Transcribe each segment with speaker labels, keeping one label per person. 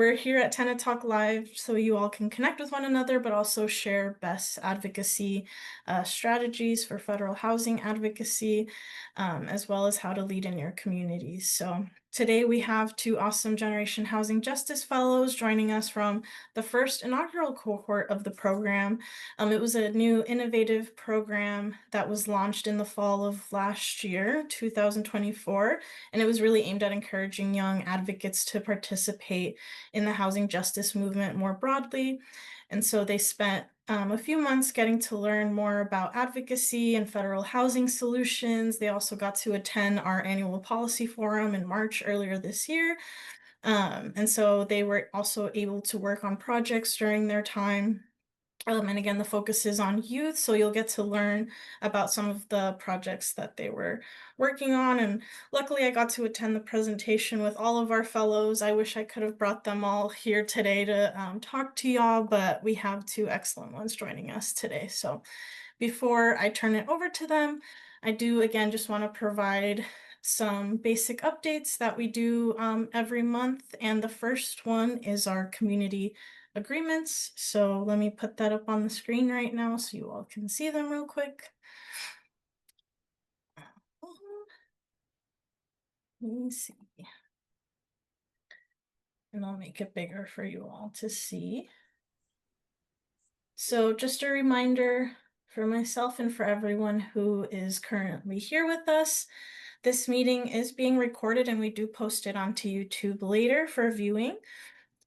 Speaker 1: We're here at Tenant Live so you all can connect with one another, but also share best advocacy strategies for federal housing advocacy, as well as how to lead in your communities. So today we have two awesome Generation Housing Justice Fellows joining us from the first inaugural cohort of the program. It was a new innovative program that was launched in the fall of last year, 2024, and it was really aimed at encouraging young advocates to participate in the housing justice movement more broadly. And so they spent a few months getting to learn more about advocacy and federal housing solutions. They also got to attend our annual policy forum in March earlier this year. And so they were also able to work on projects during their time. And again, the focus is on youth, so you'll get to learn about some of the projects that they were working on. And luckily, I got to attend the presentation with all of our fellows. I wish I could have brought them all here today to talk to y'all, but we have two excellent ones joining us today. So before I turn it over to them, I do again just want to provide some basic updates that we do every month. And the first one is our community agreements. So let me put that up on the screen right now so you all can see them real quick. Let me see. And I'll make it bigger for you all to see. So just a reminder for myself and for everyone who is currently here with us, this meeting is being recorded and we do post it onto YouTube later for viewing.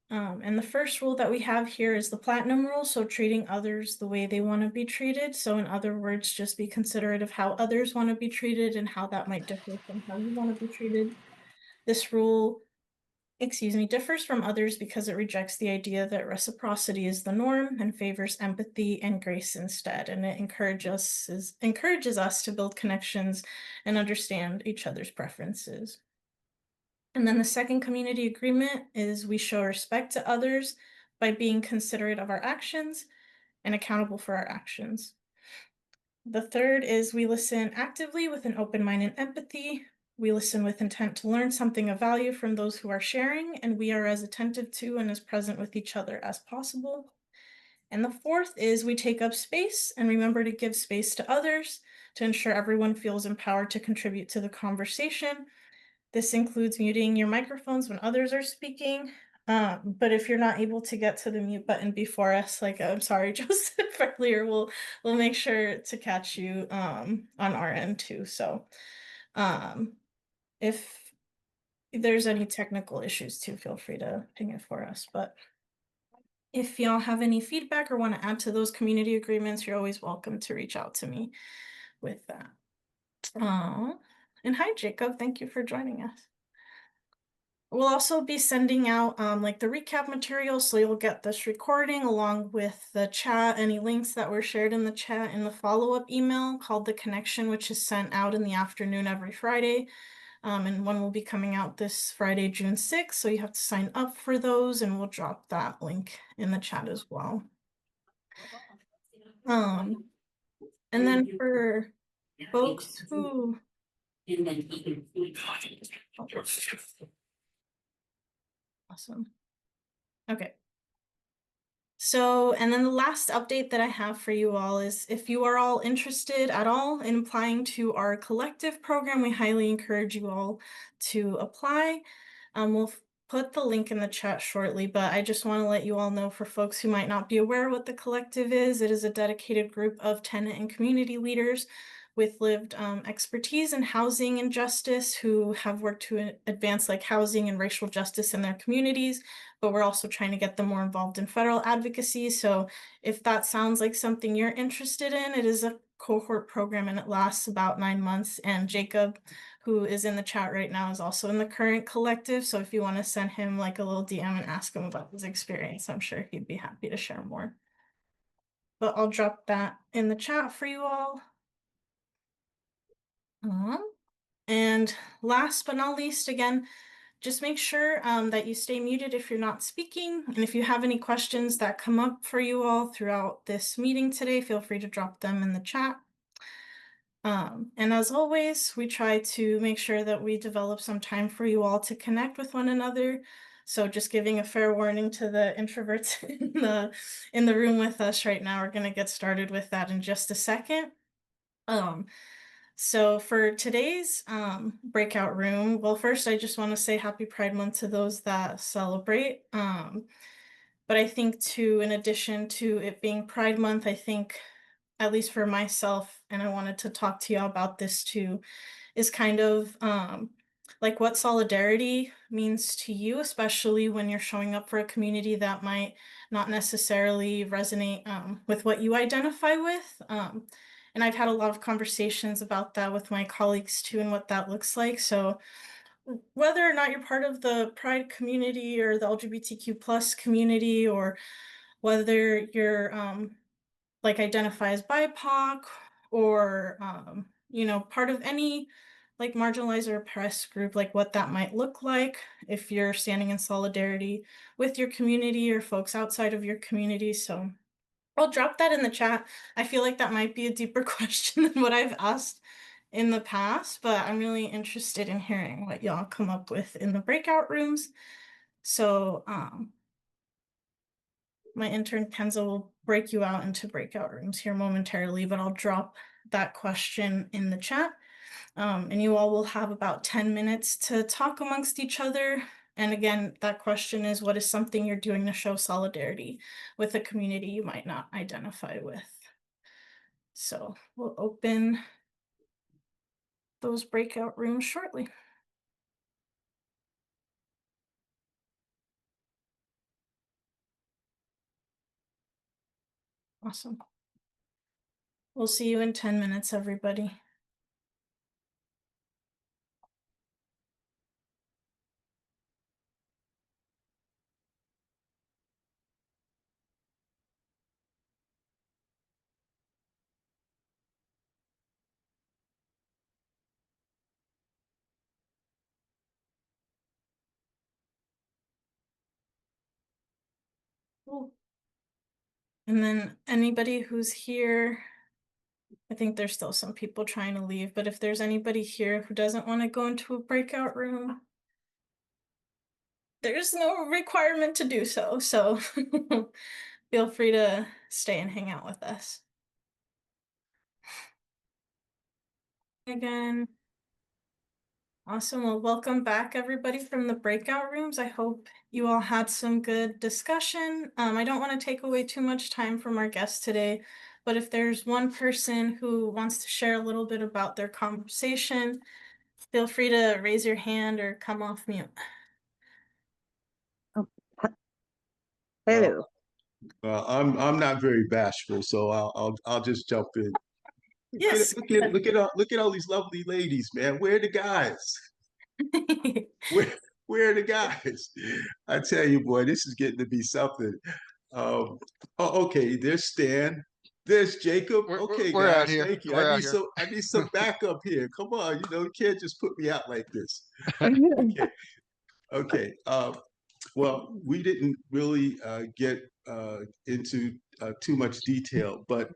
Speaker 1: And the first rule that we have here is the platinum rule, so treating others the way they want to be treated. So in other words, just be considerate of how others want to be treated and how that might differ from how you want to be treated. This rule, differs from others because it rejects the idea that reciprocity is the norm and favors empathy and grace instead. And it encourages us to build connections and understand each other's preferences. And then the second community agreement is we show respect to others by being considerate of our actions and accountable for our actions. The third is we listen actively with an open mind and empathy. We listen with intent to learn something of value from those who are sharing, and we are as attentive to and as present with each other as possible. And the fourth is we take up space and remember to give space to others to ensure everyone feels empowered to contribute to the conversation. This includes muting your microphones when others are speaking. But if you're not able to get to the mute button before us, like I'm sorry, Joseph, earlier, we'll make sure to catch you on our end too. So if there's any technical issues too, feel free to ping it for us. But if y'all have any feedback or want to add to those community agreements, you're always welcome to reach out to me with that. And hi, Jacob. Thank you for joining us. We'll also be sending out like the recap material, so you'll get this recording along with the chat, any links that were shared in the chat in the follow-up email called The Connection, which is sent out in the afternoon every Friday. And one will be coming out this Friday, June 6th, so you have to sign up for those, and we'll drop that link in the chat as well. And then for folks who... Awesome. Okay. So, and then the last update that I have for you all is if you are all interested at all in applying to our collective program, we highly encourage you all to apply. We'll put the link in the chat shortly, but I just want to let you all know for folks who might not be aware what the collective is, it is a dedicated group of tenant and community leaders with lived expertise in housing and justice who have worked to advance like housing and racial justice in their communities, but we're also trying to get them more involved in federal advocacy. So if that sounds like something you're interested in, it is a cohort program and it lasts about 9 months. And Jacob, who is in the chat right now, is also in the current collective. So if you want to send him like a little DM and ask him about his experience, I'm sure he'd be happy to share more. But I'll drop that in the chat for you all. And last but not least, again, just make sure that you stay muted if you're not speaking. And if you have any questions that come up for you all throughout this meeting today, feel free to drop them in the chat. And as always, we try to make sure that we develop some time for you all to connect with one another. So just giving a fair warning to the introverts in the room with us right now. We're going to get started with that in just a second. So for today's breakout room, well, first I just want to say Happy Pride Month to those that celebrate. But I think too, in addition to it being Pride Month, I think, at least for myself, and I wanted to talk to you about this too, is kind of like what solidarity means to you, especially when you're showing up for a community that might not necessarily resonate with what you identify with. And I've had a lot of conversations about that with my colleagues too, and what that looks like. So whether or not you're part of the Pride community or the LGBTQ plus community, or whether you're like identify as BIPOC, or part of any like marginalized or oppressed group, like what that might look like if you're standing in solidarity with your community or folks outside of your community. So I'll drop that in the chat. I feel like that might be a deeper question than what I've asked in the past, but I'm really interested in hearing what y'all come up with in the breakout rooms. So my intern Kenza will break you out into breakout rooms here momentarily, but I'll drop that question in the chat. And you all will have about 10 minutes to talk amongst each other. And again, that question is, what is something you're doing to show solidarity with a community you might not identify with? So we'll open those breakout rooms shortly. Awesome. We'll see you in 10 minutes, everybody. Cool. And then anybody who's here, I think there's still some people trying to leave, but if there's anybody here who doesn't want to go into a breakout room, there's no requirement to do so. So feel free to stay and hang out with us. Again. Awesome. Well, welcome back, everybody, from the breakout rooms. I hope you all had some good discussion. I don't want to take away too much time from our guests today, but if there's one person who wants to share a little bit about their conversation, feel free to raise your hand or come off mute.
Speaker 2: Hello. I'm not very bashful, so I'll just jump in.
Speaker 1: Yes.
Speaker 2: Look at all these lovely ladies, man. Where are the guys? Where are the guys? I tell you, boy, this is getting to be something. Okay, there's Stan. There's Jacob. Okay,
Speaker 3: we're
Speaker 2: guys,
Speaker 3: out here.
Speaker 2: thank you.
Speaker 3: We're
Speaker 2: I need some backup here. Come on, you can't just put me out like this. Okay, okay. Well, we didn't really get into too much detail, but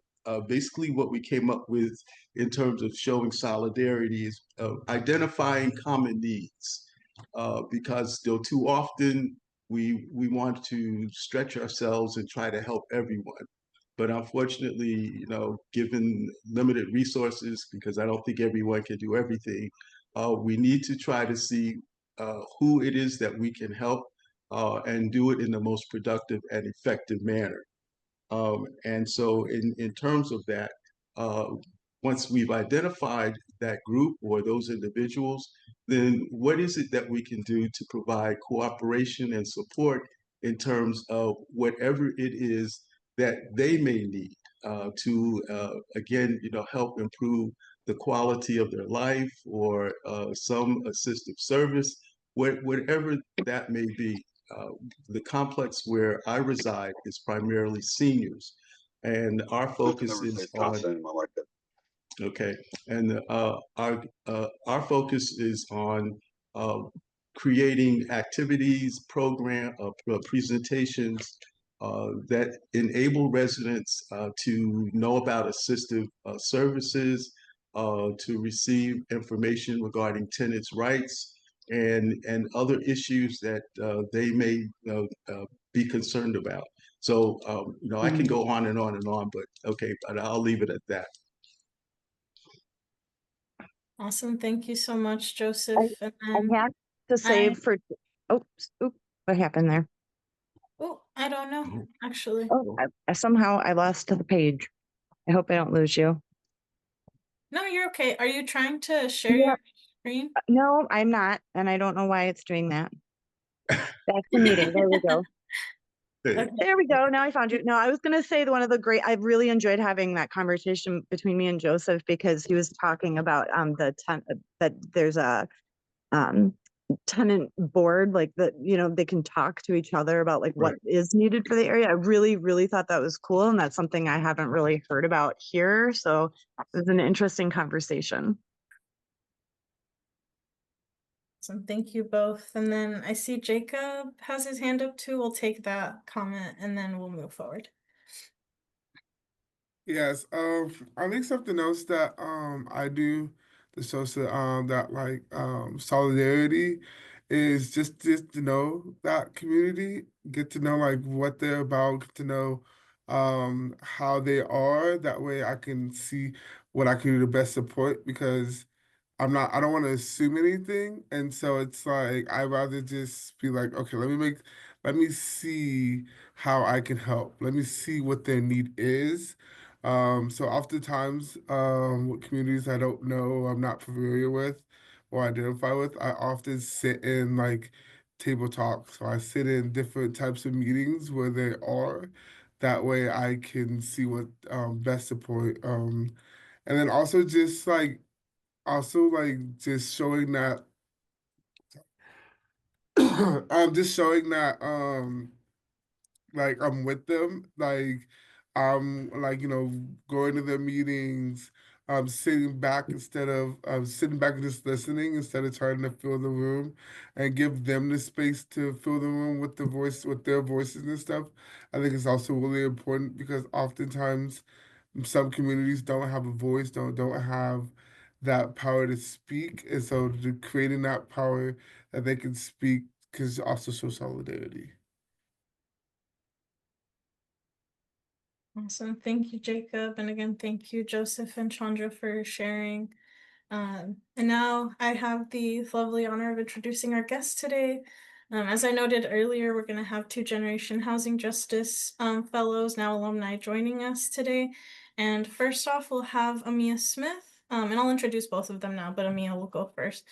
Speaker 2: basically what we came up with in terms of showing solidarity is identifying common needs, because still too often we want to stretch ourselves and try to help everyone. But unfortunately, given limited resources, because I don't think everyone can do everything, we need to try to see who it is that we can help, and do it in the most productive and effective manner. And so in terms of that, uh, once we've identified that group or those individuals, then what is it that we can do to provide cooperation and support in terms of whatever it is that they may need, to again, help improve the quality of their life, or some assistive service, whatever that may be. The complex where I reside is primarily seniors, and our focus is on, okay, and our focus is on creating activities, presentations that enable residents to know about assistive services, to receive information regarding tenants' rights, and other issues that they may be concerned about. So I can go on and on and on, but okay, but I'll leave it at that.
Speaker 1: Awesome. Thank you so much, Joseph.
Speaker 3: I,
Speaker 1: And
Speaker 3: I
Speaker 1: then
Speaker 3: had to save for, oh, what happened there?
Speaker 1: I don't know, actually.
Speaker 3: Oh, somehow I lost the page. I hope I don't lose you.
Speaker 1: No, you're okay. Are you trying to share
Speaker 3: Yeah.
Speaker 1: your screen?
Speaker 3: No, I'm not. And I don't know why it's doing that. Back to meeting. There we go.
Speaker 1: Okay.
Speaker 3: There we go. Now I found you. No, I was going to say one of the great, I really enjoyed having that conversation between me and Joseph, because he was talking about that there's a tenant board, like that, they can talk to each other about like what is needed for the area. I really, really thought that was cool. And that's something I haven't really heard about here. So it was an interesting conversation.
Speaker 1: Awesome. Thank you both. And then I see Jacob has his hand up too. We'll take that comment and then we'll move forward.
Speaker 4: Yes, I think something else that I do to show that like solidarity is just to know that community, get to know like what they're about, get to know how they are. That way I can see what I can do to best support, because I don't want to assume anything. And so it's like, I'd rather just be like, okay, let me see how I can help. Let me see what their need is. So oftentimes, with communities I don't know, I'm not familiar with or identify with, I often sit in like table talks. So I sit in different types of meetings where they are. That way I can see what best support. And then also just showing that just showing that like I'm with them, like I'm like, going to their meetings, sitting back and just listening instead of trying to fill the room, and give them the space to fill the room with their voices and stuff. I think it's also really important, because oftentimes some communities don't have a voice, don't have that power to speak, and so creating that power that they can speak can also show solidarity.
Speaker 1: Awesome. Thank you, Jacob. And again, thank you, Joseph and Chandra, for sharing. And now I have the lovely honor of introducing our guest today. As I noted earlier, we're going to have 2 Generation Housing Justice Fellows, now alumni, joining us today. And first off, we'll have Amea Smith. And I'll introduce both of them now, but Amea will go first.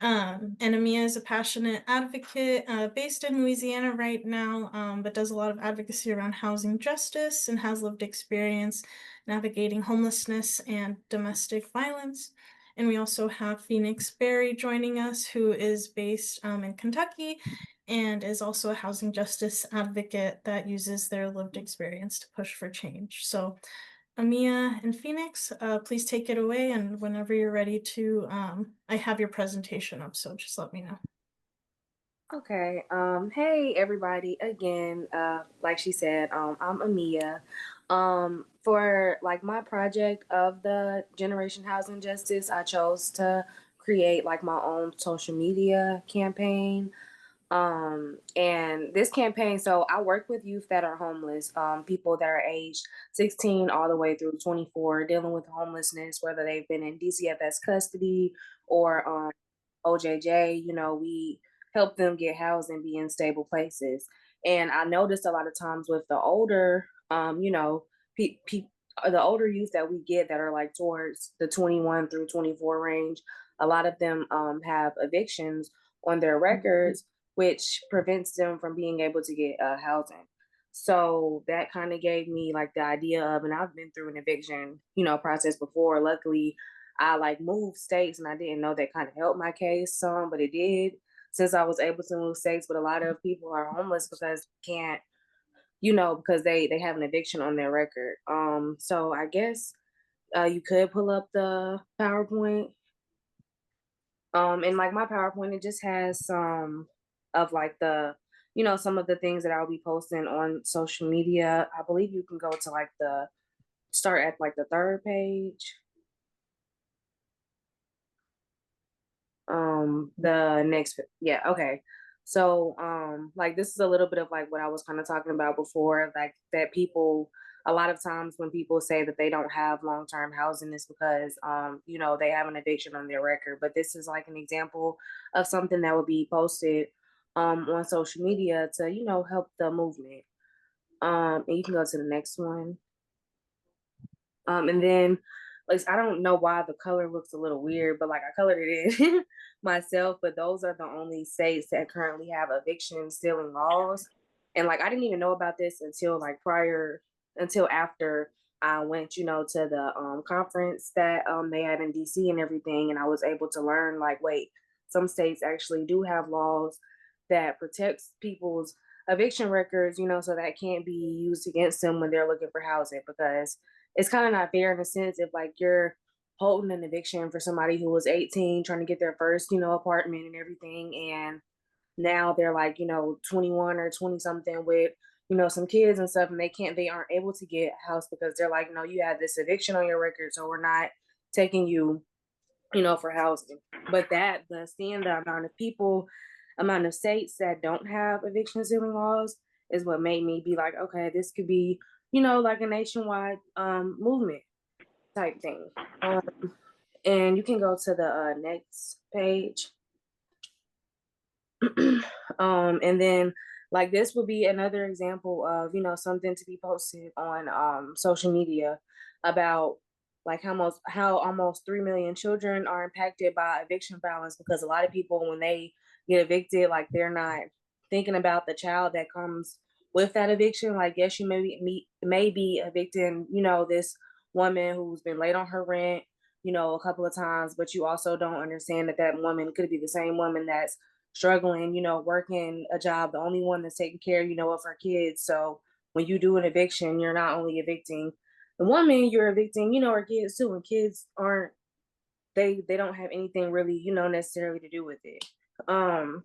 Speaker 1: And Amea is a passionate advocate based in Louisiana right now, but does a lot of advocacy around housing justice and has lived experience navigating homelessness and domestic violence. And we also have Phoenix Berry joining us, who is based in Kentucky and is also a housing justice advocate that uses their lived experience to push for change. So Amea and Phoenix, please take it away, and whenever you're ready to, I have your presentation up, so just let me know.
Speaker 5: Okay. Hey everybody. Again, like she said, I'm Amea. For like my project of the Generation Housing Justice, I chose to create like my own social media campaign. And this campaign, so I work with youth that are homeless, people that are aged 16 all the way through 24, dealing with homelessness, whether they've been in DCFS custody or OJJ. We help them get housed and be in stable places. And I noticed a lot of times with the older, the older youth that we get that are like towards the 21 through 24 range, a lot of them have evictions on their records, which prevents them from being able to get housing. So that kind of gave me like the idea of, and I've been through an eviction, process before. Luckily, I like moved states, and I didn't know that kind of helped my case some, but it did, since I was able to move states. But a lot of people are homeless because can't, because they have an eviction on their record. So I guess you could pull up the PowerPoint. And like my PowerPoint, it just has some of like some of the things that I'll be posting on social media. I believe you can go to like start at like the 3rd page. The next, yeah, okay. So, like this is a little bit of like what I was kind of talking about before, like that people, a lot of times when people say that they don't have long-term housing is because, you know, they have an eviction on their record. But this is like an example of something that would be posted, on social media to, you know, help the movement. And you can go to the next one. And then, like, I don't know why the color looks a little weird, but like I colored it in myself. But those are the only states that currently have eviction sealing laws. And like I didn't even know about this until like until after I went, you know, to the conference that they had in DC and everything, and I was able to learn like, wait, some states actually do have laws that protects people's eviction records, you know, so that can't be used against them when they're looking for housing because it's kind of not fair in a sense if like you're holding an eviction for somebody who was 18 trying to get their first, you know, apartment and everything, and now they're like, you know, 21 or 20 something with, you know, some kids and stuff, and they aren't able to get a house because they're like, no, you had this eviction on your record, so we're not taking you, you know, for housing. But that seeing the amount of states that don't have eviction sealing laws is what made me be like, okay, this could be, you know, like a nationwide movement type thing. And you can go to the next page. And then like this would be another example of, you know, something to be posted on social media about like how almost 3 million children are impacted by eviction violence because a lot of people when they get evicted, like they're not thinking about the child that comes with that eviction. Like yes, you may be evicting, you know, this woman who's been late on her rent, you know, a couple of times, but you also don't understand that that woman could be the same woman that's struggling, you know, working a job, the only one that's taking care, you know, of her kids. So when you do an eviction, you're not only evicting the woman, you're evicting, you know, her kids too. And kids aren't they don't have anything really, you know, necessarily to do with it. Um,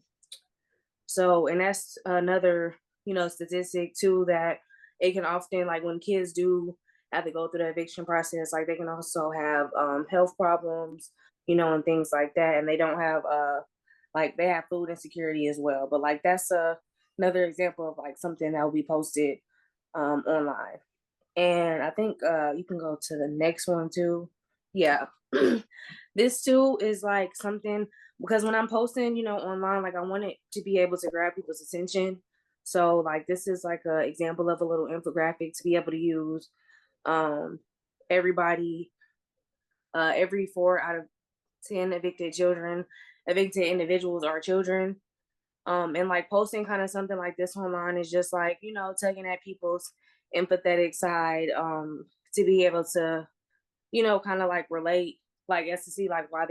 Speaker 5: so and that's another, you know, statistic too that it can often like when kids do have to go through the eviction process, like they can also have health problems, you know, and things like that. And they don't have like they have food insecurity as well. But like that's another example of like something that will be posted online. And I think you can go to the next one too. Yeah. This too is like something because when I'm posting, you know, online, like I want it to be able to grab people's attention. So like this is like a example of a little infographic to be able to use. Um everybody every 4 out of 10 evicted individuals are children. And like posting kind of something like this online is just like, you know, tugging at people's empathetic side, to be able to, you know, kind of like relate, like as to see like why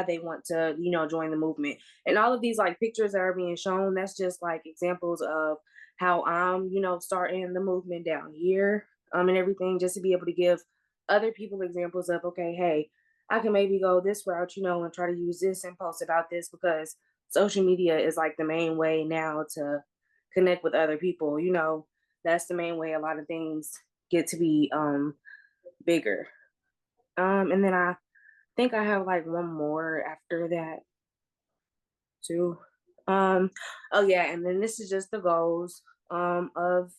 Speaker 5: they want to, you know, join the movement. And all of these like pictures that are being shown, that's just like examples of how I'm, you know, starting the movement down here, and everything, just to be able to give other people examples of, okay, hey, I can maybe go this route, you know, and try to use this and post about this because social media is like the main way now to connect with other people, you know. That's the main way a lot of things get to be bigger. And then I think I have like one more after that too. Oh yeah, and then this is just the goals of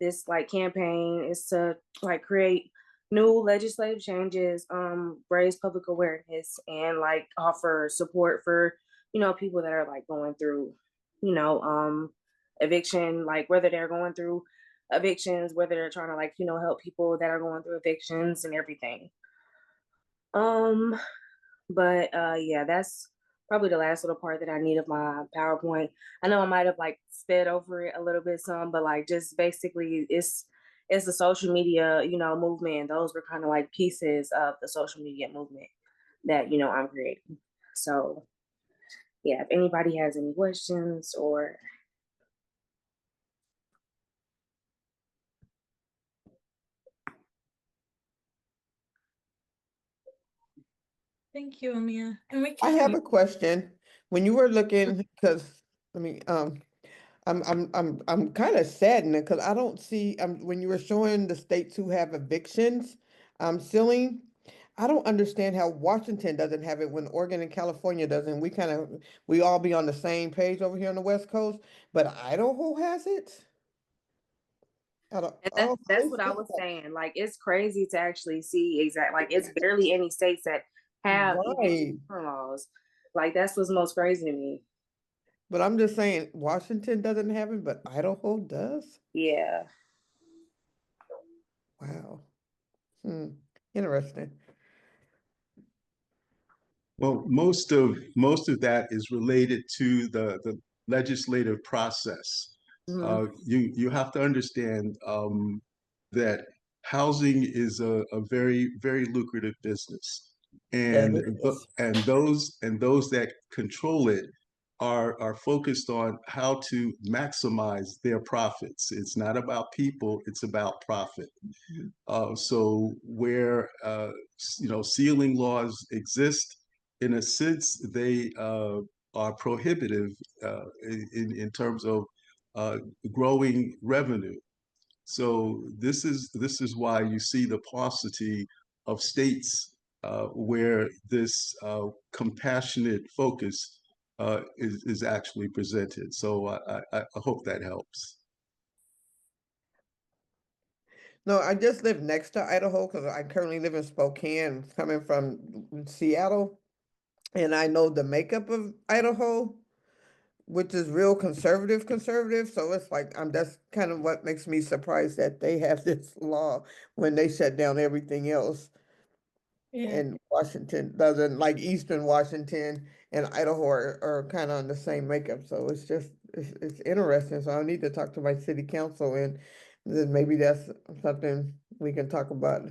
Speaker 5: this like campaign is to like create new legislative changes, raise public awareness and like offer support for, you know, people that are like going through, you know, eviction, like whether they're going through evictions, whether they're trying to like, you know, help people that are going through evictions and everything. Um but yeah, that's probably the last little part that I need of my PowerPoint. I know I might have like sped over it a little bit some, but like just basically it's the social media, you know, movement. Those were kind of like pieces of the social media movement that, you know, I'm creating. So yeah, if anybody has any questions or
Speaker 1: Thank you, Amea. And we
Speaker 6: I
Speaker 1: can
Speaker 6: have a question. When you were looking, because I mean, I'm kind of saddened because I don't see when you were showing the states who have evictions, ceiling, I don't understand how Washington doesn't have it when Oregon and California doesn't. We all be on the same page over here on the West Coast, but Idaho has it.
Speaker 5: And
Speaker 6: I don't
Speaker 5: that's what I
Speaker 6: understand
Speaker 5: was
Speaker 6: that.
Speaker 5: saying. Like it's crazy to actually see like it's barely any states that have
Speaker 6: Right.
Speaker 5: eviction laws. Like that's what's most crazy to me.
Speaker 6: But I'm just saying Washington doesn't have it, but Idaho does.
Speaker 5: Yeah.
Speaker 6: Wow. Interesting.
Speaker 2: Well, most of that is related to the legislative process.
Speaker 5: Mhm.
Speaker 2: You have to understand that housing is a very very lucrative business,
Speaker 6: That
Speaker 2: and
Speaker 6: is.
Speaker 2: those that control it are focused on how to maximize their profits. It's not about people; it's about profit. So where ceiling laws exist, in a sense, they are prohibitive in terms of growing revenue. So this is why you see the paucity of states where this compassionate focus is actually presented. So I hope that helps.
Speaker 6: No, I just live next to Idaho because I currently live in Spokane, coming from Seattle, and I know the makeup of Idaho, which is real conservative. So it's like that's kind of what makes me surprised that they have this law when they shut down everything else.
Speaker 1: Yeah.
Speaker 6: And Washington doesn't, like Eastern Washington and Idaho are kind of on the same makeup. So it's interesting. So I need to talk to my city council and then maybe that's something we can talk about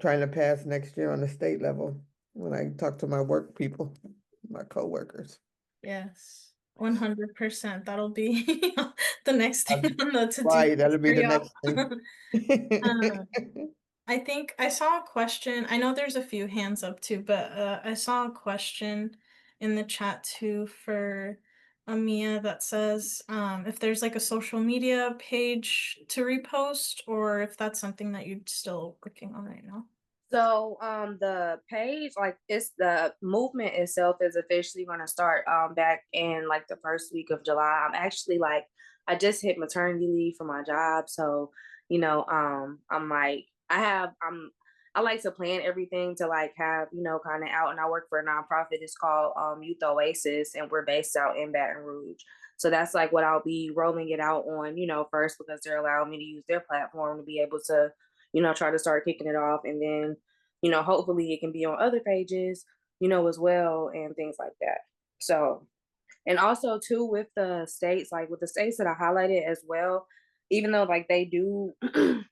Speaker 6: trying to pass next year on the state level when I talk to my work people, my coworkers.
Speaker 1: Yes. 100%. That'll be the next thing on the to-do
Speaker 6: Right, that'll
Speaker 1: list
Speaker 6: be
Speaker 1: for
Speaker 6: the
Speaker 1: y'all.
Speaker 6: next thing.
Speaker 1: I think I saw a question. I know there's a few hands up too, but I saw a question in the chat too for Amea that says if there's like a social media page to repost or if that's something that you're still working on right now.
Speaker 5: So the page, like it's the movement itself is officially gonna start back in like the first week of July. I'm actually like I just hit maternity leave for my job. So, I'm like I like to plan everything to like have, kind of out, and I work for a nonprofit. It's called Youth Oasis, and we're based out in Baton Rouge. So that's like what I'll be rolling it out on, first because they're allowing me to use their platform to be able to try to start kicking it off. And then, hopefully it can be on other pages, as well, and things like that. So, and also too with the states, like with the states that I highlighted as well, even though like they do,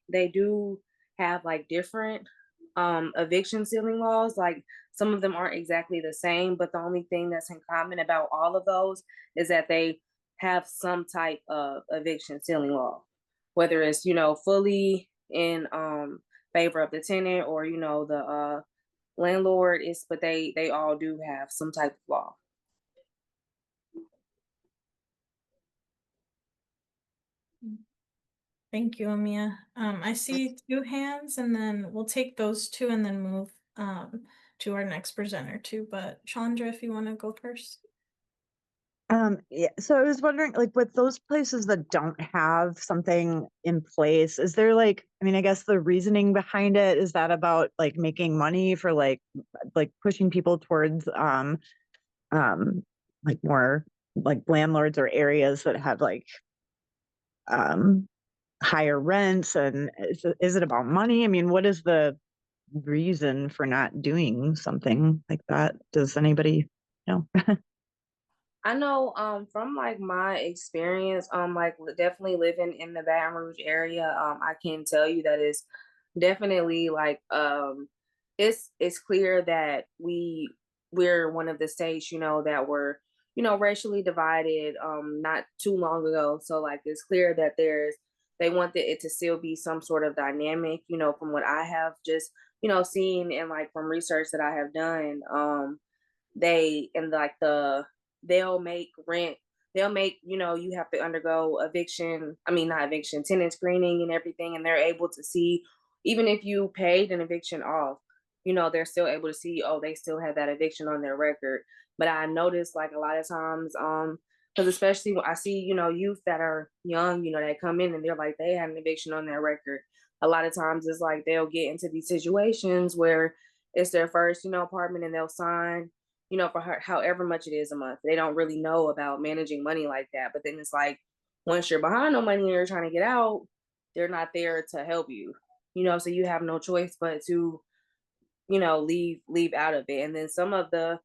Speaker 5: they do have like different eviction ceiling laws, like some of them aren't exactly the same, but the only thing that's in common about all of those is that they have some type of eviction ceiling law, whether it's fully in favor of the tenant or the landlord is, but they all do have some type of law.
Speaker 1: Thank you, Amea. I see two hands and then we'll take those two and then move to our next presenter too. But Chandra, if you want to go first.
Speaker 3: Yeah, so I was wondering, like, with those places that don't have something in place, is there like, I mean, I guess the reasoning behind it, is that about like making money for like pushing people towards like more like landlords or areas that have like higher rents, and is it about money? I mean, what is the reason for not doing something like that? Does anybody know?
Speaker 5: I know from like my experience, like definitely living in the Baton Rouge area, I can tell you that it's definitely like it's clear that we're one of the states, that were, racially divided not too long ago. So like it's clear that they want it to still be some sort of dynamic, from what I have just, seen and like from research that I have done. They and like they'll make rent, they'll make, you have to undergo not eviction, tenant screening and everything, and they're able to see even if you paid an eviction off, they're still able to see, oh, they still have that eviction on their record. But I noticed like a lot of times, because especially when I see, youth that are young, that come in and they're like, they had an eviction on their record. A lot of times it's like they'll get into these situations where it's their first, apartment, and they'll sign, for however much it is a month. They don't really know about managing money like that. But then it's like, once you're behind on money and you're trying to get out, they're not there to help you, so you have no choice but to, leave out of it. And then some of the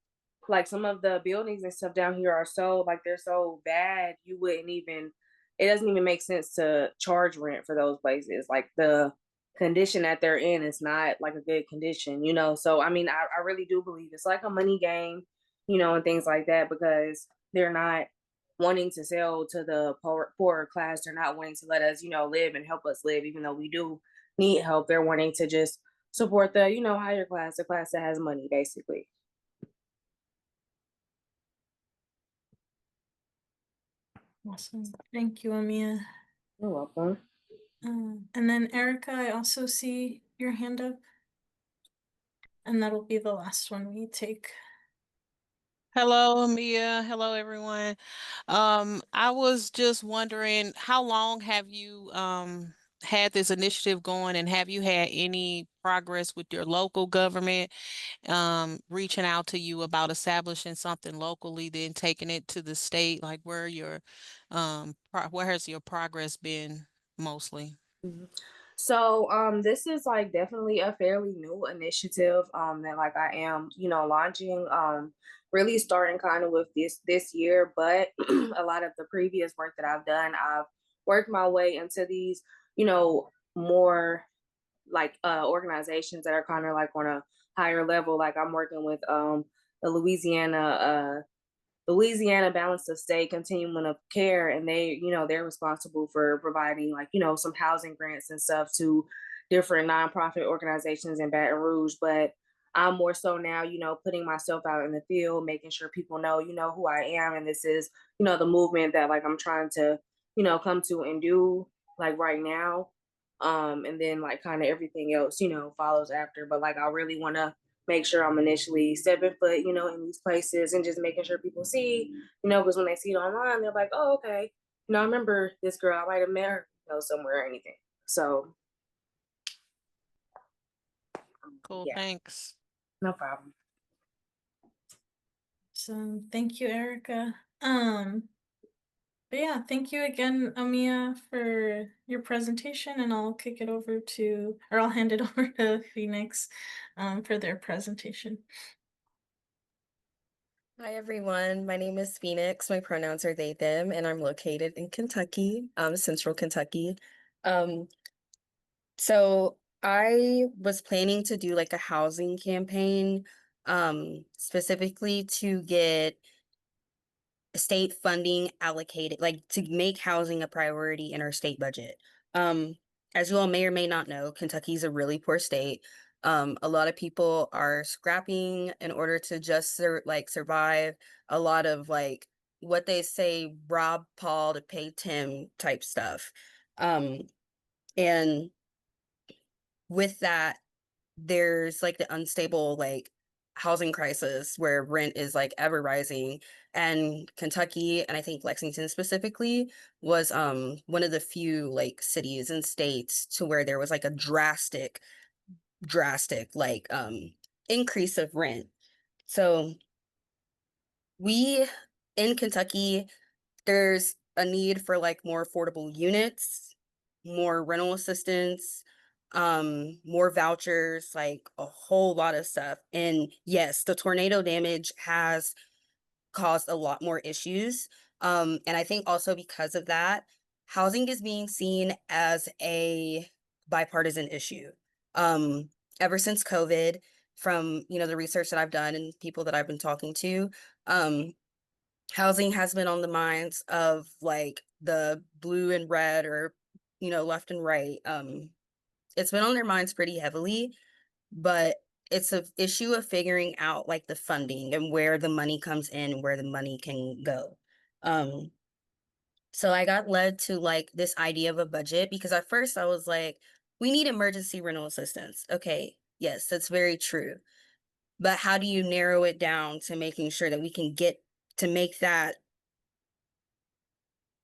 Speaker 5: buildings and stuff down here are so like they're so bad, you wouldn't even, it doesn't even make sense to charge rent for those places. Like the condition that they're in is not like a good condition, so I mean, I really do believe it's like a money game, and things like that, because they're not wanting to sell to the poorer class. They're not wanting to let us, live and help us live, even though we do need help. They're wanting to just support the, higher class, the class that has money, basically.
Speaker 1: Awesome. Thank you, Amea.
Speaker 5: You're welcome.
Speaker 1: And then Erica, I also see your hand up. And that'll be the last one we take.
Speaker 7: Hello, Amea. Hello, everyone. I was just wondering, how long have you had this initiative going, and have you had any progress with your local government reaching out to you about establishing something locally, then taking it to the state? Like, where has your progress been mostly?
Speaker 5: Mhm. So this is like definitely a fairly new initiative that like I am, launching, really starting kind of with this year, but a lot of the previous work that I've done, I've worked my way into these, more like organizations that are kind of like on a higher level. Like I'm working with the Louisiana Balance of State Continuum of Care, and they're responsible for providing like, some housing grants and stuff to different nonprofit organizations in Baton Rouge. But I'm more so now, putting myself out in the field, making sure people know, who I am. And this is, the movement that like I'm trying to, come to and do like right now. And then like kind of everything else, follows after. But like I really want to make sure I'm initially stepping foot, in these places, and just making sure people see, because when they see it online, they're like, oh, okay, I remember this girl, I might have met her, somewhere or anything. So,
Speaker 7: Cool,
Speaker 5: yeah,
Speaker 7: thanks.
Speaker 5: no problem.
Speaker 1: So thank you, Erica. But yeah, thank you again, Amea, for your presentation, and I'll I'll hand it over to Phoenix for their presentation.
Speaker 8: Hi everyone, my name is Phoenix. My pronouns are they, them, and I'm located in Kentucky, Central Kentucky. So I was planning to do like a housing campaign, specifically to get state funding allocated, like to make housing a priority in our state budget. As you all may or may not know, Kentucky is a really poor state. A lot of people are scrapping in order to just survive. A lot of like what they say, rob Paul to pay Tim type stuff. And with that, there's like the unstable like housing crisis where rent is like ever rising. And Kentucky, and I think Lexington specifically, was one of the few like cities and states to where there was like a drastic like increase of rent. So we in Kentucky, there's a need for like more affordable units, more rental assistance, more vouchers, like a whole lot of stuff. And yes, the tornado damage has caused a lot more issues. And I think also because of that, housing is being seen as a bipartisan issue. Ever since COVID, from the research that I've done and people that I've been talking to, housing has been on the minds of like the blue and red, or left and right. It's been on their minds pretty heavily, but it's an issue of figuring out like the funding and where the money comes in and where the money can go. So I got led to like this idea of a budget, because at first I was like, we need emergency rental assistance. Okay, Yes, that's very true. But how do you narrow it down to making sure that we can get to make that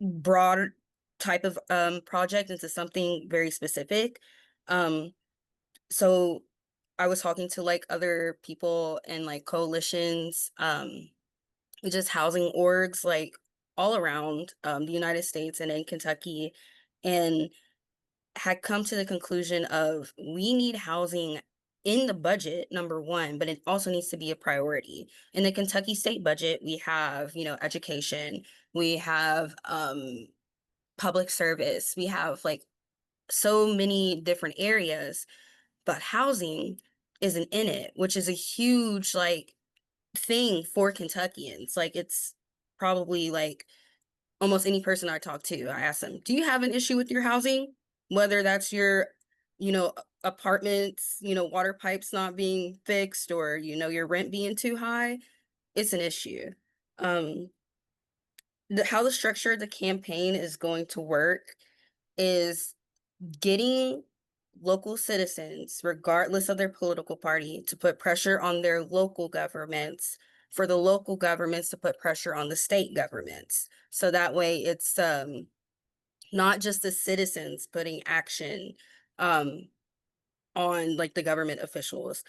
Speaker 8: broad type of project into something very specific? So I was talking to like other people and like coalitions, just housing orgs like all around the United States and in Kentucky, and had come to the conclusion of we need housing in the budget, number one, but it also needs to be a priority. In the Kentucky state budget, we have, education, we have public service, we have like so many different areas, but housing isn't in it, which is a huge like thing for Kentuckians. Like it's probably like almost any person I talk to, I ask them, do you have an issue with your housing? Whether that's your, apartments, water pipes not being fixed or, your rent being too high, it's an issue. Um, how the structure of the campaign is going to work is getting local citizens, regardless of their political party, to put pressure on their local governments, for the local governments to put pressure on the state governments. So that way it's not just the citizens putting action um on like the government officials,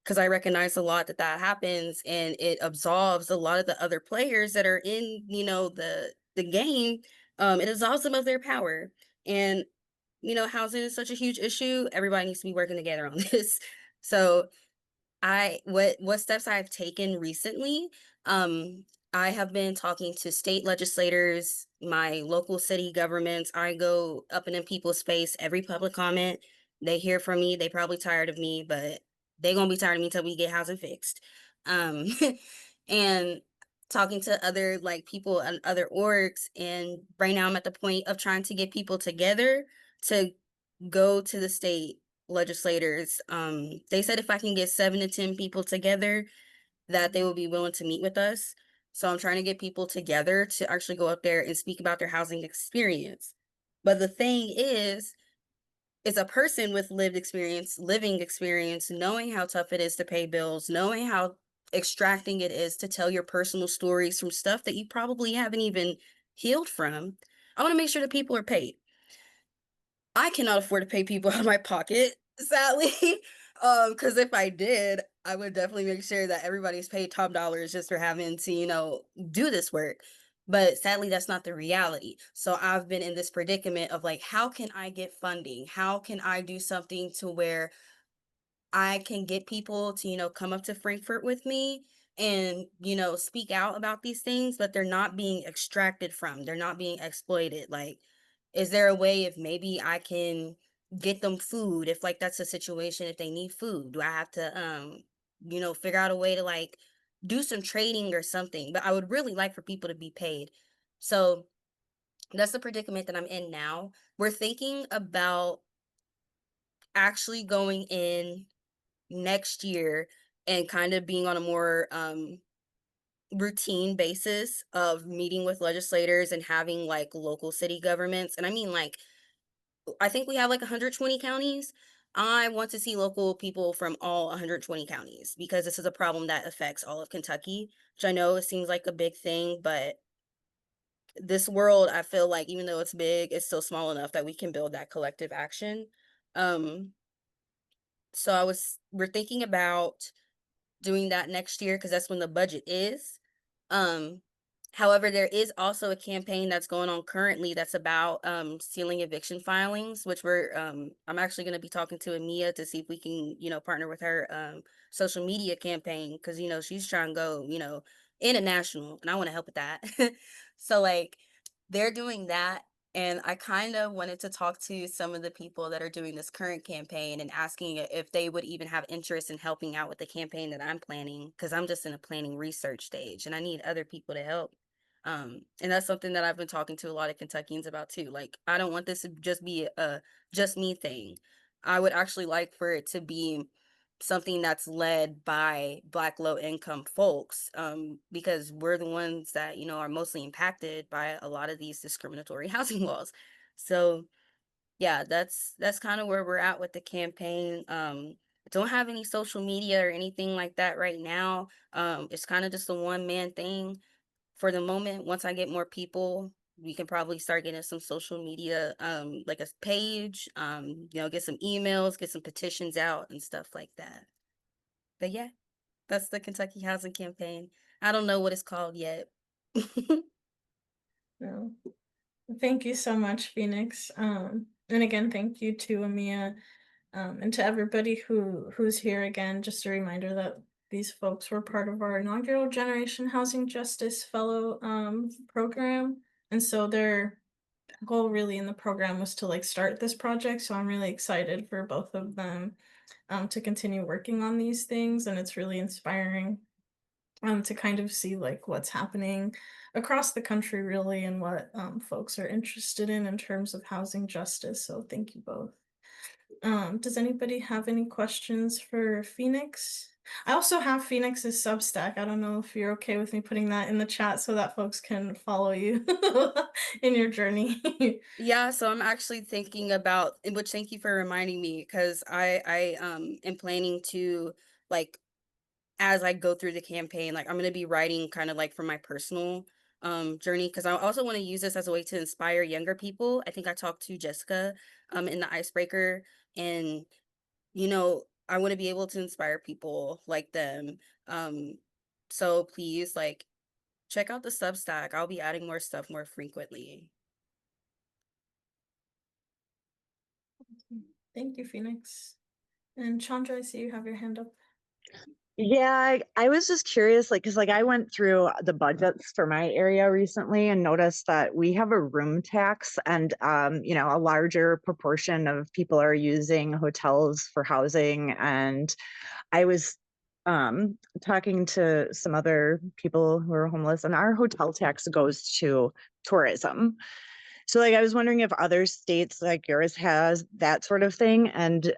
Speaker 8: because I recognize a lot that happens and it absolves a lot of the other players that are in, the game. It absolves them of their power. And housing is such a huge issue. Everybody needs to be working together on this. So what steps I've taken recently, I have been talking to state legislators, my local city governments. I go up and in people's space, every public comment. They hear from me. They probably tired of me, but they gonna be tired of me till we get housing fixed. Um, and talking to other like people and other orgs, and right now I'm at the point of trying to get people together to go to the state legislators. They said if I can get 7 to 10 people together, that they will be willing to meet with us. So I'm trying to get people together to actually go up there and speak about their housing experience. But the thing is, it's a person with living experience, knowing how tough it is to pay bills, knowing how extracting it is to tell your personal stories from stuff that you probably haven't even healed from. I want to make sure that people are paid. I cannot afford to pay people out of my pocket, sadly. Because if I did, I would definitely make sure that everybody's paid top dollars just for having to, do this work. But sadly, that's not the reality. So I've been in this predicament of like, how can I get funding? How can I do something to where I can get people to, come up to Frankfurt with me and, speak out about these things, but they're not being extracted from, they're not being exploited. Like, is there a way if maybe I can get them food if like that's a situation, if they need food? Do I have to figure out a way to like do some trading or something? But I would really like for people to be paid. So that's the predicament that I'm in now. We're thinking about actually going in next year and kind of being on a more routine basis of meeting with legislators and having like local city governments. And I mean, like, I think we have like 120 counties. I want to see local people from all 120 counties because this is a problem that affects all of Kentucky, which I know it seems like a big thing, but this world, I feel like even though it's big, it's still small enough that we can build that collective action. Um, so we're thinking about doing that next year because that's when the budget is. Um, However, there is also a campaign that's going on currently that's about sealing eviction filings, which I'm actually going to be talking to Amea to see if we can, partner with her social media campaign because she's trying to go, international, and I want to help with that. So like they're doing that. And I kind of wanted to talk to some of the people that are doing this current campaign and asking if they would even have interest in helping out with the campaign that I'm planning, because I'm just in a planning research stage and I need other people to help. And that's something that I've been talking to a lot of Kentuckians about too. Like, I don't want this to just be a just me thing. I would actually like for it to be something that's led by Black low income folks, because we're the ones that are mostly impacted by a lot of these discriminatory housing laws. So yeah, that's kind of where we're at with the campaign. don't have any social media or anything like that right now. It's kind of just a one-man thing for the moment. Once I get more people, we can probably start getting some social media, like a page, get some emails, get some petitions out and stuff like that. But yeah, that's the Kentucky Housing Campaign. I don't know what it's called yet.
Speaker 1: No. Thank you so much, Phoenix. And again, thank you to Amea, and to everybody who's here again. Just a reminder that these folks were part of our inaugural Generation Housing Justice Fellow program, and so their goal really in the program was to like start this project. So I'm really excited for both of them to continue working on these things, and it's really inspiring to kind of see like what's happening across the country really, and what folks are interested in terms of housing justice. So thank you both. Does anybody have any questions for Phoenix? I also have Phoenix's Substack. I don't know if you're okay with me putting that in the chat so that folks can follow you in your journey.
Speaker 8: Yeah, so I'm actually thinking about, which thank you for reminding me, because I am planning to, like, as I go through the campaign, like I'm gonna be writing kind of like from my personal journey, because I also want to use this as a way to inspire younger people. I think I talked to Jessica in the icebreaker, and I want to be able to inspire people like them. So please, like, check out the Substack. I'll be adding more stuff more frequently.
Speaker 1: Thank you, Phoenix. And Chandra, I see you have your hand up.
Speaker 3: Yeah, I was just curious, like, because like I went through the budgets for my area recently and noticed that we have a room tax, and a larger proportion of people are using hotels for housing. And I was talking to some other people who are homeless, and our hotel tax goes to tourism. So like I was wondering if other states like yours has that sort of thing. And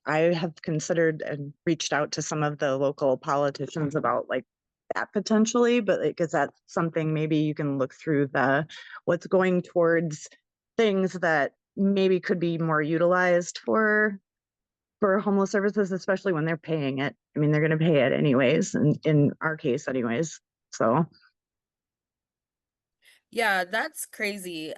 Speaker 3: I have considered and reached out to some of the local politicians about like that potentially, but like is that something maybe you can look through what's going towards things that maybe could be more utilized for homeless services, especially when they're paying it. I mean, they're going to pay it anyways, and in our case anyways. So
Speaker 8: Yeah, that's crazy.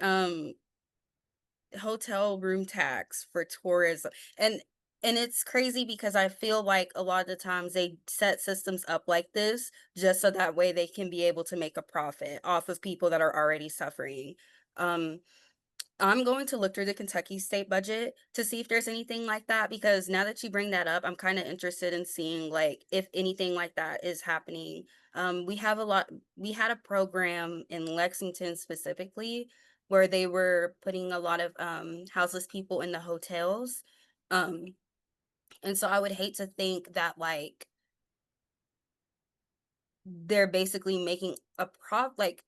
Speaker 8: Hotel room tax for tourism. And it's crazy because I feel like a lot of the times they set systems up like this just so that way they can be able to make a profit off of people that are already suffering. Um, I'm going to look through the Kentucky state budget to see if there's anything like that, because now that you bring that up, I'm kind of interested in seeing like if anything like that is happening. We had a program in Lexington specifically where they were putting a lot of houseless people in the hotels. Um, and so I would hate to think that like they're basically making a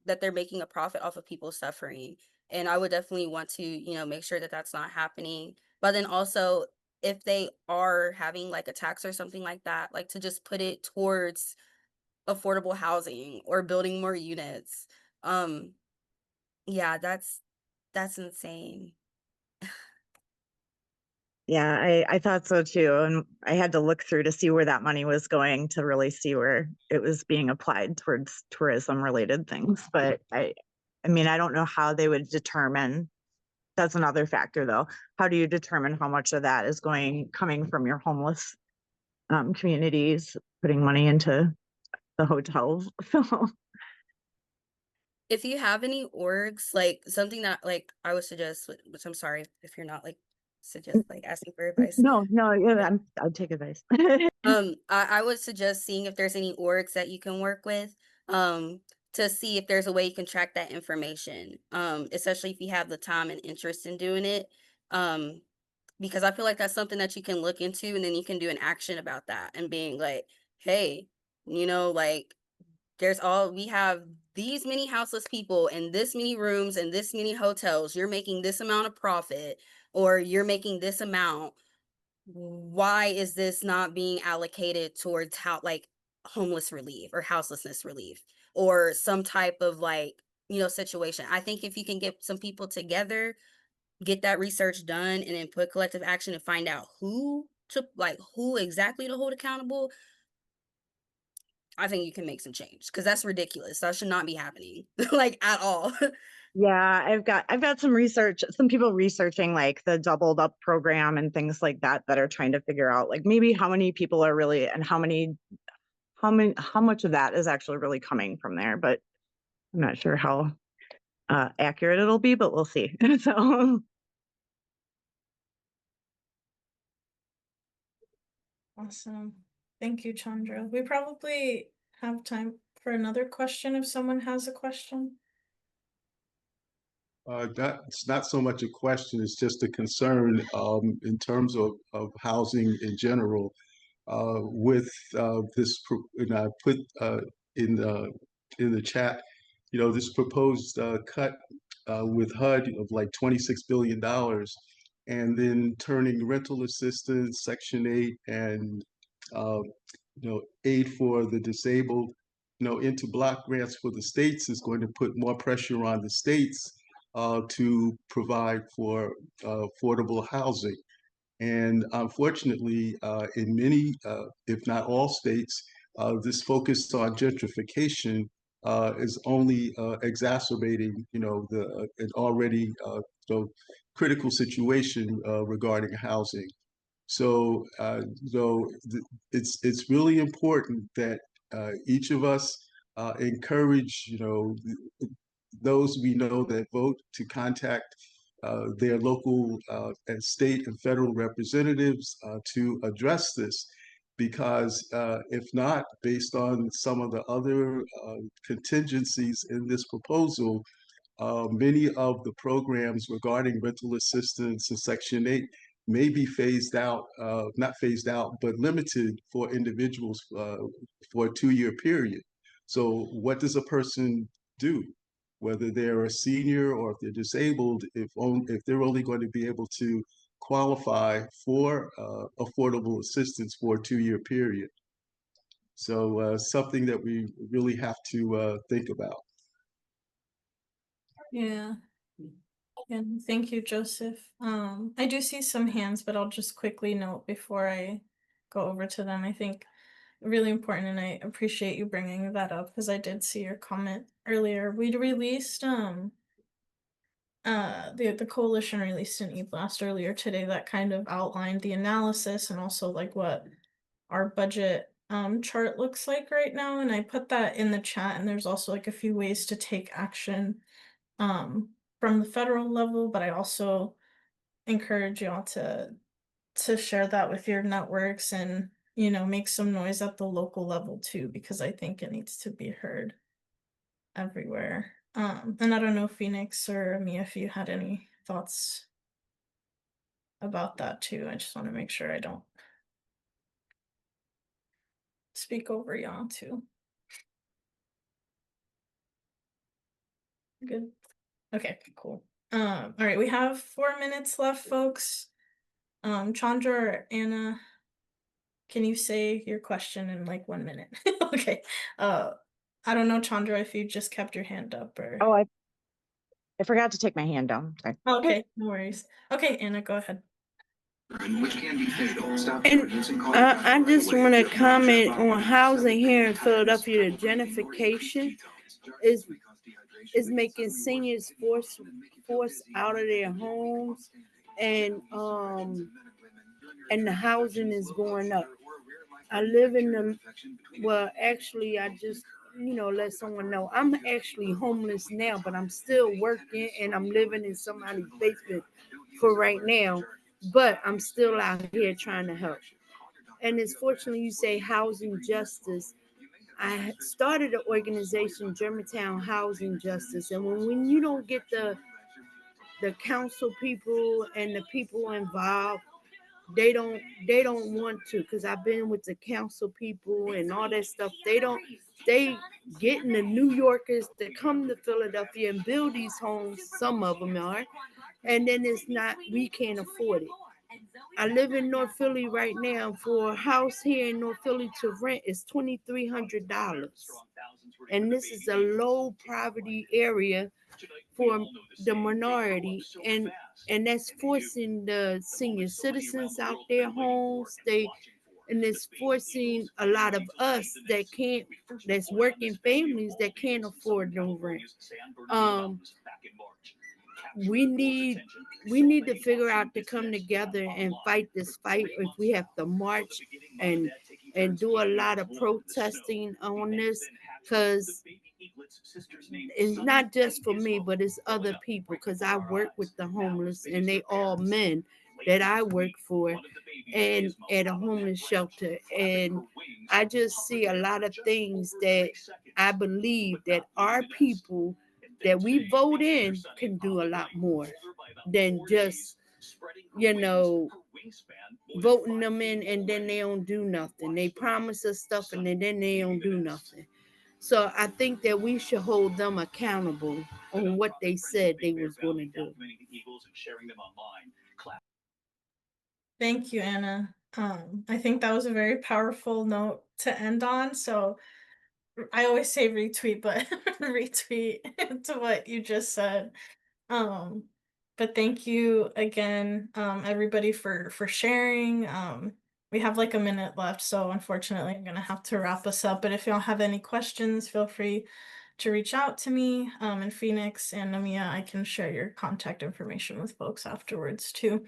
Speaker 8: they're making a profit off of people suffering. And I would definitely want to, make sure that that's not happening. But then also, if they are having like a tax or something like that, like to just put it towards affordable housing or building more units. Um, yeah, that's insane.
Speaker 3: yeah, I thought so too. And I had to look through to see where that money was going to really see where it was being applied towards tourism related things. But I mean, I don't know how they would determine. That's another factor though. How do you determine how much of that is coming from your homeless communities, putting money into the hotels? So
Speaker 8: If you have any orgs, like something that like I would suggest, which I'm sorry if you're not like suggest like asking for advice.
Speaker 3: no, yeah, I'd take advice.
Speaker 8: I would suggest seeing if there's any orgs that you can work with, to see if there's a way you can track that information, especially if you have the time and interest in doing it. Um, because I feel like that's something that you can look into and then you can do an action about that and being like, hey, like we have these many houseless people in this many rooms and this many hotels. You're making this amount of profit or you're making this amount. Why is this not being allocated towards homeless relief or houselessness relief or some type of situation? I think if you can get some people together, get that research done and then put collective action and find out who exactly to hold accountable, I think you can make some change, because that's ridiculous. That should not be happening like at all.
Speaker 3: Yeah, I've got some people researching like the doubled up program and things like that are trying to figure out like maybe how many people are really and how much of that is actually really coming from there. But I'm not sure how accurate it'll be, but we'll see. So
Speaker 1: Awesome. Thank you, Chandra. We probably have time for another question if someone has a question.
Speaker 2: It's not so much a question, it's just a concern in terms of housing in general. With this, and I put in the chat, this proposed cut with HUD of like $26 billion, and then turning rental assistance, Section 8, and uh, aid for the disabled, into block grants for the states is going to put more pressure on the states to provide for affordable housing. And unfortunately, in many, if not all states, this focus on gentrification is only exacerbating, an already critical situation regarding housing. So, it's really important that each of us encourage, those we know that vote to contact their local and state and federal representatives to address this. Because if not, based on some of the other contingencies in this proposal, many of the programs regarding rental assistance and Section 8 may be phased out, not phased out, but limited for individuals for a 2-year period. So what does a person do? Whether they're a senior or if they're disabled, if they're only going to be able to qualify for affordable assistance for a 2-year period. So something that we really have to think about.
Speaker 1: Yeah. And thank you, Joseph. I do see some hands, but I'll just quickly note before I go over to them. I think really important, and I appreciate you bringing that up because I did see your comment earlier. We released the coalition released an e-blast earlier today that kind of outlined the analysis and also like what our budget chart looks like right now, and I put that in the chat, and there's also like a few ways to take action from the federal level, but I also encourage y'all to share that with your networks and make some noise at the local level too, because I think it needs to be heard everywhere. And I don't know, Phoenix or Amea, if you had any thoughts about that too. I just want to make sure I don't speak over y'all too. Good. Okay, cool. All right, we have 4 minutes left, folks. Chandra or Anna, can you say your question in like 1 minute? Okay. I don't know, Chandra, if you just kept your hand up or.
Speaker 3: oh, I forgot to take my hand down. Sorry.
Speaker 1: Okay, no worries. Okay, Anna, go ahead.
Speaker 9: And I just want to comment on housing here in Philadelphia. The gentrification is making seniors forced out of their homes, and the housing is going up. I live in the actually I just let someone know I'm actually homeless now, but I'm still working and I'm living in somebody's basement for right now, but I'm still out here trying to help. And it's fortunately you say housing justice. I started an organization, Germantown Housing Justice, and when you don't get the council people and the people involved, they don't want to, because I've been with the council people and all that stuff. They getting the New Yorkers to come to Philadelphia and build these homes. Some of them are, and then we can't afford it. I live in North Philly right now. For a house here in North Philly to rent is $2,300, and this is a low poverty area for the minority. And and that's forcing the senior citizens out their homes. And it's forcing a lot of us that's working families that can't afford no rent. We need to figure out to come together and fight this fight. If we have to march and do a lot of protesting on this, because it's not just for me, but it's other people, because I work with the homeless and they all men that I work for and at a homeless shelter. And I just see a lot of things that I believe that our people that we vote in can do a lot more than just, voting them in and then they don't do nothing. They promise us stuff and then they don't do nothing. So I think that we should hold them accountable on what they said they was going to do.
Speaker 1: Thank you, Anna. I think that was a very powerful note to end on. So I always say retweet, but retweet to what you just said. But thank you again, everybody for sharing. We have like a minute left, so unfortunately I'm gonna have to wrap us up. But if y'all have any questions, feel free to reach out to me in Phoenix and Amea. I can share your contact information with folks afterwards too.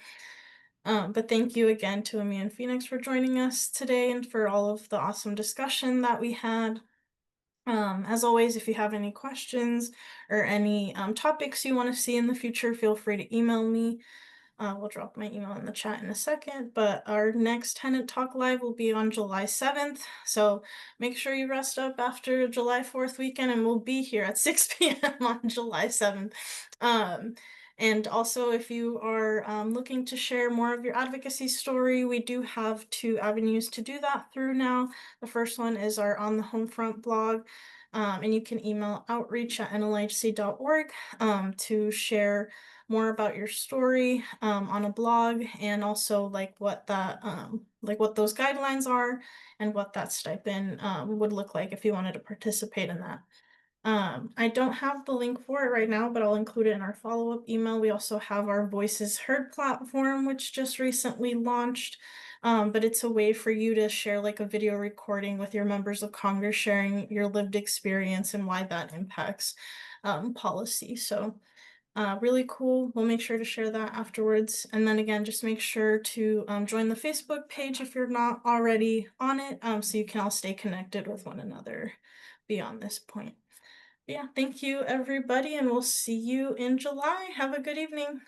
Speaker 1: But thank you again to Amea and Phoenix for joining us today and for all of the awesome discussion that we had. As always, if you have any questions or any topics you want to see in the future, feel free to email me. We'll drop my email in the chat in a second, but our next Tenant Talk Live will be on July 7th. So make sure you rest up after July 4th weekend, and we'll be here at 6 p.m. on July 7th. And also, if you are looking to share more of your advocacy story, we do have 2 avenues to do that through now. The first one is our On the Homefront blog, and you can email outreach@nlhc.org to share more about your story on a blog, and also like what those guidelines are and what that stipend would look like if you wanted to participate in that. I don't have the link for it right now, but I'll include it in our follow-up email. We also have our Voices Heard platform, which just recently launched. But it's a way for you to share like a video recording with your members of Congress, sharing your lived experience and why that impacts policy. So really cool. We'll make sure to share that afterwards. And then again, just make sure to join the Facebook page if you're not already on it, so you can all stay connected with one another beyond this point. Yeah, thank you everybody, and we'll see you in July. Have a good evening.